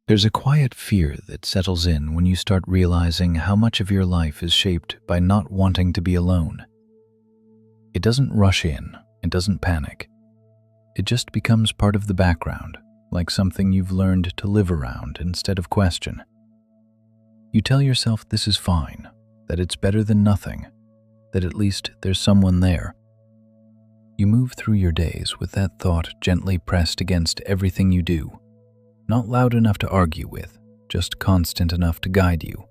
There's a quiet fear that settles in when you start realizing how much of your life is shaped by not wanting to be alone. It doesn't rush in, it doesn't panic. It just becomes part of the background, like something you've learned to live around instead of question. You tell yourself this is fine, that it's better than nothing, that at least there's someone there. You move through your days with that thought gently pressed against everything you do. Not loud enough to argue with, just constant enough to guide you.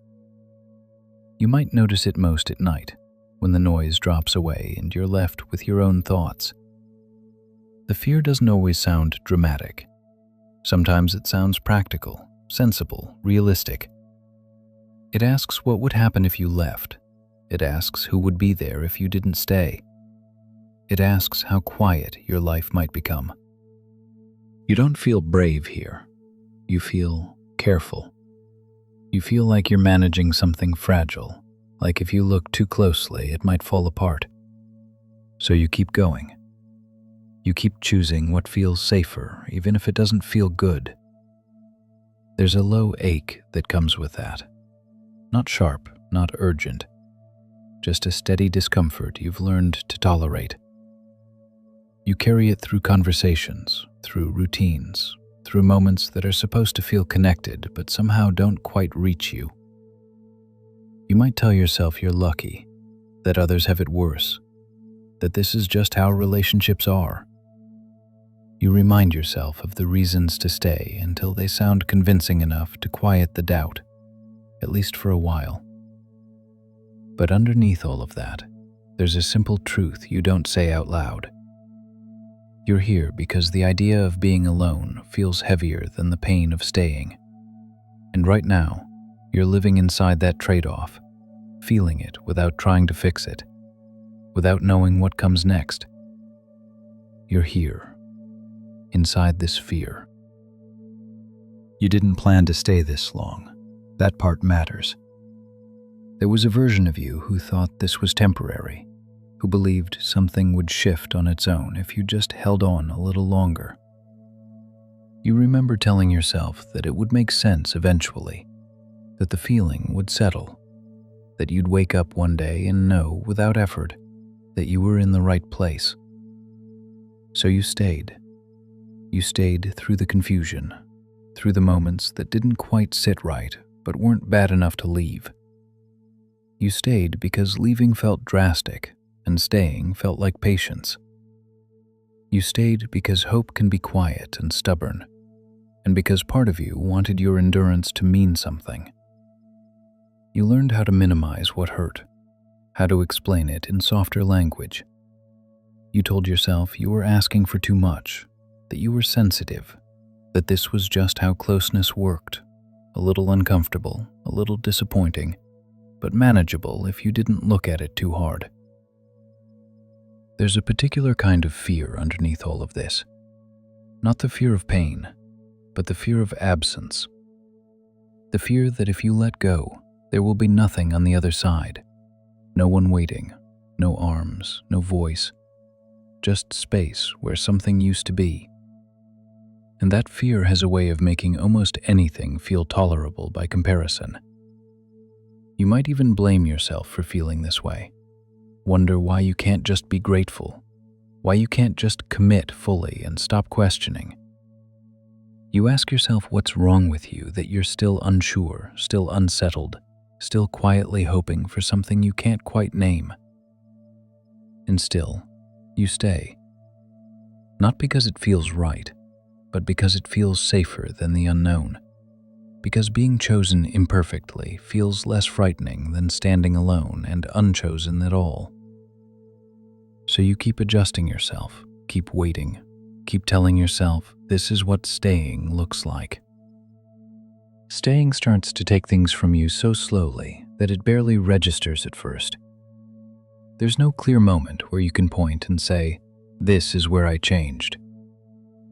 You might notice it most at night, when the noise drops away and you're left with your own thoughts. The fear doesn't always sound dramatic. Sometimes it sounds practical, sensible, realistic. It asks what would happen if you left. It asks who would be there if you didn't stay. It asks how quiet your life might become. You don't feel brave here. You feel careful. You feel like you're managing something fragile, like if you look too closely, it might fall apart. So you keep going. You keep choosing what feels safer, even if it doesn't feel good. There's a low ache that comes with that. Not sharp, not urgent. Just a steady discomfort you've learned to tolerate. You carry it through conversations, through routines, through moments that are supposed to feel connected but somehow don't quite reach you. You might tell yourself you're lucky, that others have it worse, that this is just how relationships are. You remind yourself of the reasons to stay until they sound convincing enough to quiet the doubt, at least for a while. But underneath all of that, there's a simple truth you don't say out loud. You're here because the idea of being alone feels heavier than the pain of staying. And right now, you're living inside that trade-off, feeling it without trying to fix it, without knowing what comes next. You're here, inside this fear. You didn't plan to stay this long. That part matters. There was a version of you who thought this was temporary, who believed something would shift on its own if you just held on a little longer. You remember telling yourself that it would make sense eventually, that the feeling would settle, that you'd wake up one day and know without effort that you were in the right place. So you stayed. You stayed through the confusion, through the moments that didn't quite sit right but weren't bad enough to leave. You stayed because leaving felt drastic and staying felt like patience. You stayed because hope can be quiet and stubborn, and because part of you wanted your endurance to mean something. You learned how to minimize what hurt, how to explain it in softer language. You told yourself you were asking for too much, that you were sensitive, that this was just how closeness worked, a little uncomfortable, a little disappointing, but manageable if you didn't look at it too hard. There's a particular kind of fear underneath all of this. Not the fear of pain, but the fear of absence. The fear that if you let go, there will be nothing on the other side. No one waiting, no arms, no voice, just space where something used to be. And that fear has a way of making almost anything feel tolerable by comparison. You might even blame yourself for feeling this way. Wonder why you can't just be grateful, why you can't just commit fully and stop questioning. You ask yourself what's wrong with you that you're still unsure, still unsettled, still quietly hoping for something you can't quite name. And still, you stay. Not because it feels right, but because it feels safer than the unknown. Because being chosen imperfectly feels less frightening than standing alone and unchosen at all. So you keep adjusting yourself, keep waiting, keep telling yourself this is what staying looks like. Staying starts to take things from you so slowly that it barely registers at first. There's no clear moment where you can point and say, "This is where I changed."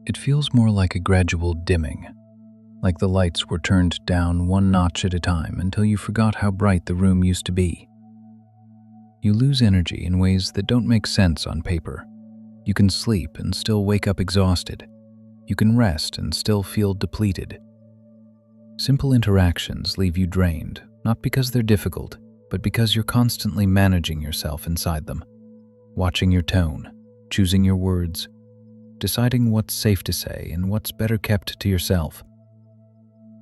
It feels more like a gradual dimming, like the lights were turned down one notch at a time until you forgot how bright the room used to be. You lose energy in ways that don't make sense on paper. You can sleep and still wake up exhausted. You can rest and still feel depleted. Simple interactions leave you drained, not because they're difficult, but because you're constantly managing yourself inside them, watching your tone, choosing your words, deciding what's safe to say and what's better kept to yourself.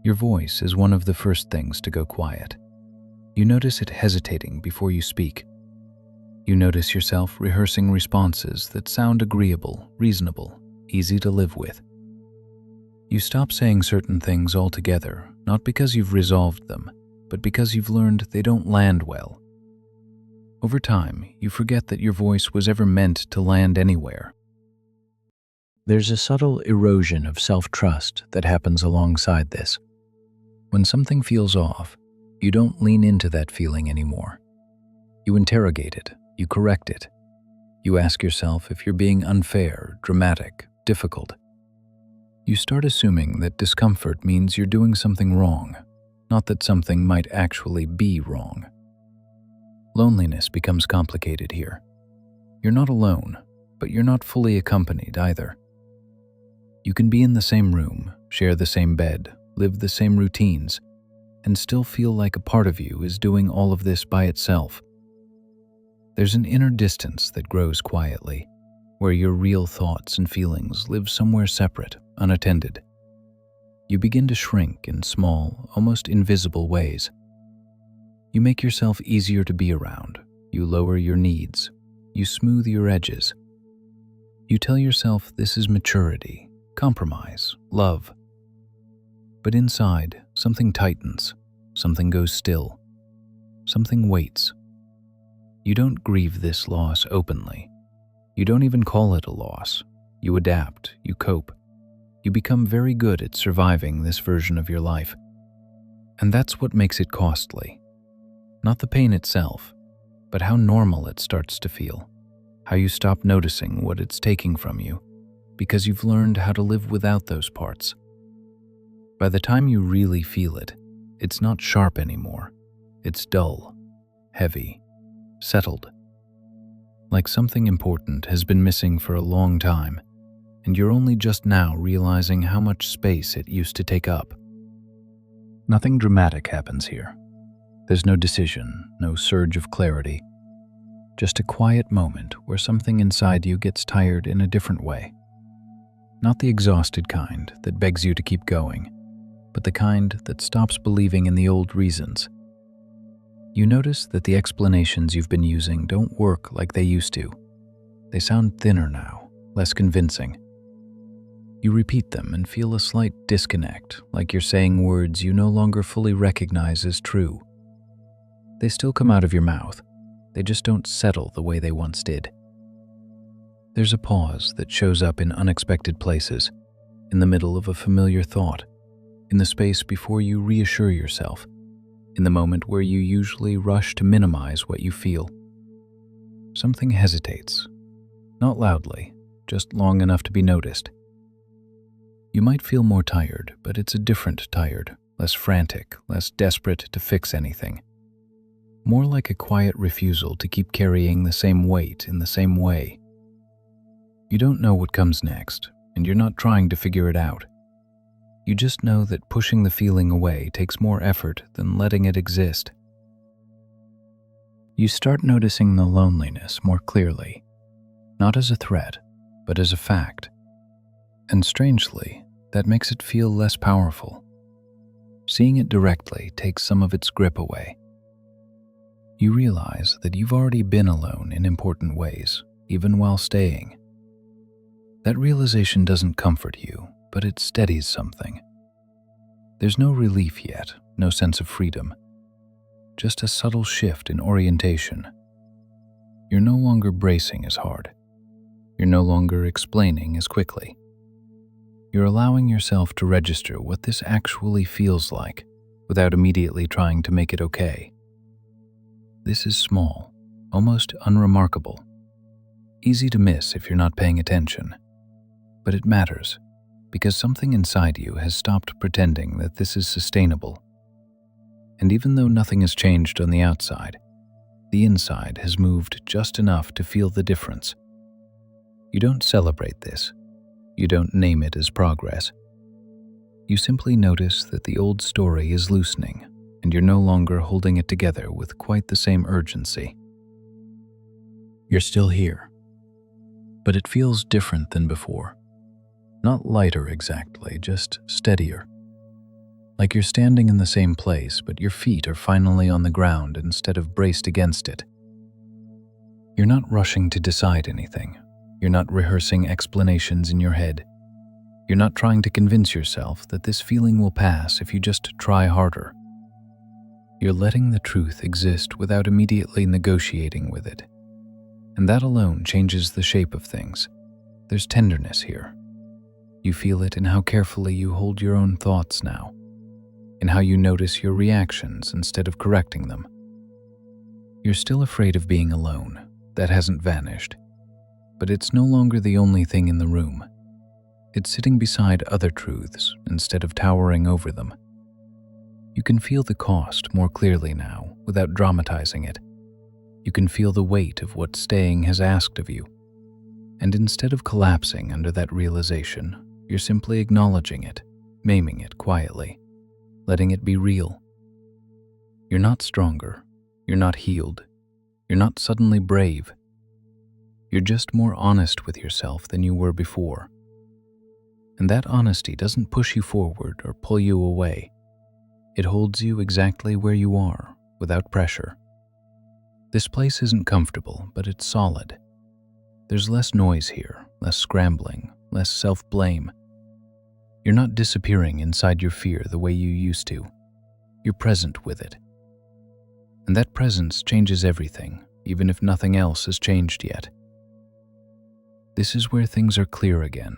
Your voice is one of the first things to go quiet. You notice it hesitating before you speak. You notice yourself rehearsing responses that sound agreeable, reasonable, easy to live with. You stop saying certain things altogether, not because you've resolved them, but because you've learned they don't land well. Over time, you forget that your voice was ever meant to land anywhere. There's a subtle erosion of self-trust that happens alongside this. When something feels off, you don't lean into that feeling anymore. You interrogate it, you correct it. You ask yourself if you're being unfair, dramatic, difficult. You start assuming that discomfort means you're doing something wrong, not that something might actually be wrong. Loneliness becomes complicated here. You're not alone, but you're not fully accompanied either. You can be in the same room, share the same bed, live the same routines, and still feel like a part of you is doing all of this by itself. There's an inner distance that grows quietly, where your real thoughts and feelings live somewhere separate, unattended. You begin to shrink in small, almost invisible ways. You make yourself easier to be around. You lower your needs. You smooth your edges. You tell yourself this is maturity, compromise, love. But inside, something tightens, something goes still, something waits. You don't grieve this loss openly. You don't even call it a loss. You adapt, you cope. You become very good at surviving this version of your life. And that's what makes it costly. Not the pain itself, but how normal it starts to feel, how you stop noticing what it's taking from you, because you've learned how to live without those parts. By the time you really feel it, it's not sharp anymore. It's dull, heavy, settled. Like something important has been missing for a long time, and you're only just now realizing how much space it used to take up. Nothing dramatic happens here. There's no decision, no surge of clarity. Just a quiet moment where something inside you gets tired in a different way. Not the exhausted kind that begs you to keep going, but the kind that stops believing in the old reasons. You notice that the explanations you've been using don't work like they used to. They sound thinner now, less convincing. You repeat them and feel a slight disconnect, like you're saying words you no longer fully recognize as true. They still come out of your mouth. They just don't settle the way they once did. There's a pause that shows up in unexpected places, in the middle of a familiar thought, in the space before you reassure yourself, in the moment where you usually rush to minimize what you feel. Something hesitates, not loudly, just long enough to be noticed. You might feel more tired, but it's a different tired, less frantic, less desperate to fix anything. More like a quiet refusal to keep carrying the same weight in the same way. You don't know what comes next, and you're not trying to figure it out. You just know that pushing the feeling away takes more effort than letting it exist. You start noticing the loneliness more clearly, not as a threat, but as a fact. And strangely, that makes it feel less powerful. Seeing it directly takes some of its grip away. You realize that you've already been alone in important ways, even while staying. That realization doesn't comfort you, but it steadies something. There's no relief yet, no sense of freedom. Just a subtle shift in orientation. You're no longer bracing as hard. You're no longer explaining as quickly. You're allowing yourself to register what this actually feels like, without immediately trying to make it okay. This is small, almost unremarkable. Easy to miss if you're not paying attention. But it matters, because something inside you has stopped pretending that this is sustainable. And even though nothing has changed on the outside, the inside has moved just enough to feel the difference. You don't celebrate this. You don't name it as progress. You simply notice that the old story is loosening, and you're no longer holding it together with quite the same urgency. You're still here, but it feels different than before. Not lighter exactly, just steadier. Like you're standing in the same place, but your feet are finally on the ground instead of braced against it. You're not rushing to decide anything. You're not rehearsing explanations in your head. You're not trying to convince yourself that this feeling will pass if you just try harder. You're letting the truth exist without immediately negotiating with it. And that alone changes the shape of things. There's tenderness here. You feel it in how carefully you hold your own thoughts now, in how you notice your reactions instead of correcting them. You're still afraid of being alone. That hasn't vanished. But it's no longer the only thing in the room. It's sitting beside other truths instead of towering over them. You can feel the cost more clearly now without dramatizing it. You can feel the weight of what staying has asked of you. And instead of collapsing under that realization, you're simply acknowledging it, maiming it quietly, letting it be real. You're not stronger. You're not healed. You're not suddenly brave. You're just more honest with yourself than you were before. And that honesty doesn't push you forward or pull you away. It holds you exactly where you are, without pressure. This place isn't comfortable, but it's solid. There's less noise here, less scrambling, less self-blame. You're not disappearing inside your fear the way you used to. You're present with it. And that presence changes everything, even if nothing else has changed yet. This is where things are clear again.